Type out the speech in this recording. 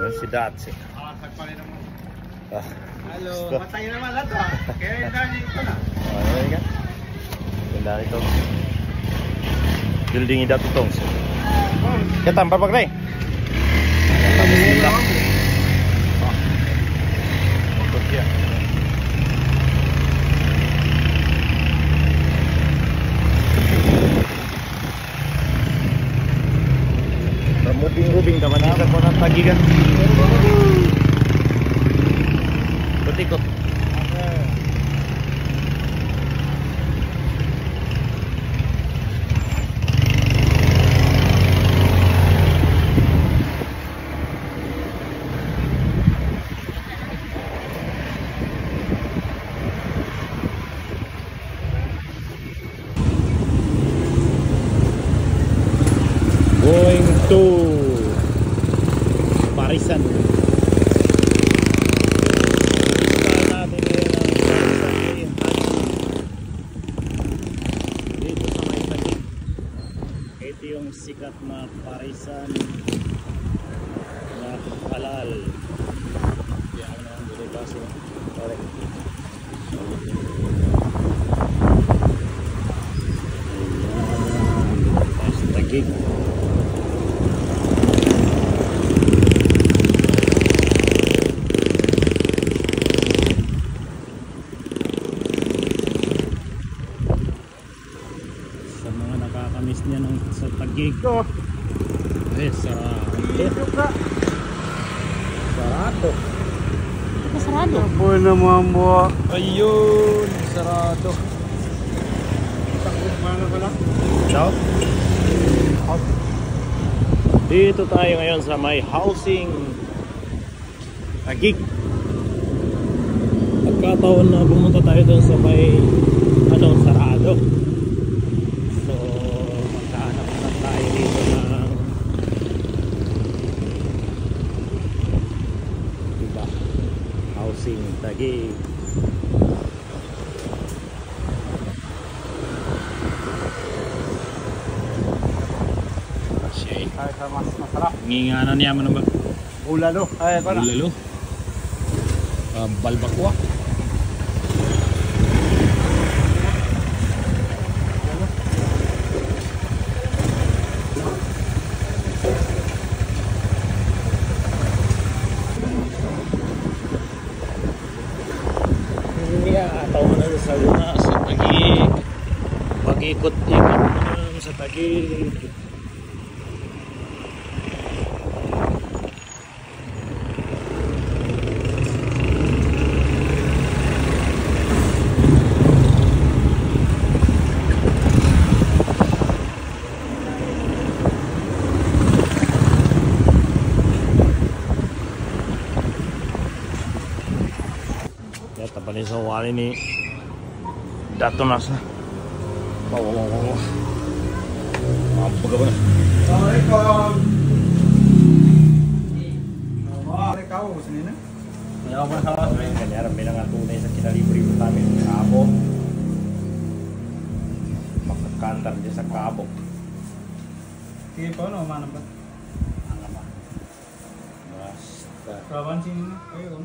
Si Datsi. Halo, matay naman lahat ah. Kaya dahil ito na. Okay ka? Ganda ito. Building ida tutong. Ketam papak nih. Bismillah. Untuk dia. Remubing-rubing teman kita konan pagi kan. Ikut. Going to Parisan. Ito yung sikat na Parisan na halal. Yan ang dilibaso. Correct. Ayan. Tagig. Sa mga nakakamiss niya ng sa Tagig. Sarado. Sarado. Ito sarado. Ako naman mo. Ayun, sarado. Mana pala? Ciao. Dito tayo ngayon sa may housing Tagig. Pagkataon na pumunta tayo doon sa may sarado. So magkahanap na tayo dito ng diba? Housing Tagig. Ay, mas masarap. Nginganan niya mo na ba? Bulalo. Ay, para. Bulalo. Balbakwa. Ataw na sa una sa Tagig. Pag-ikot-ikot sa Tagig. Tapanin sa wali ni Datonas na. Wow. Mampag ka ba na? Assalamualaikum. Assalamualaikum. Sini na. Ayaw ba sa amin? Kanya rin bilang tunay sa kinalibre ko namin ng kabo. Makakantar dyan sa kabo. Sige po, no? Manang ba? Ang ama. Basta. Kawan sini na. Ayo.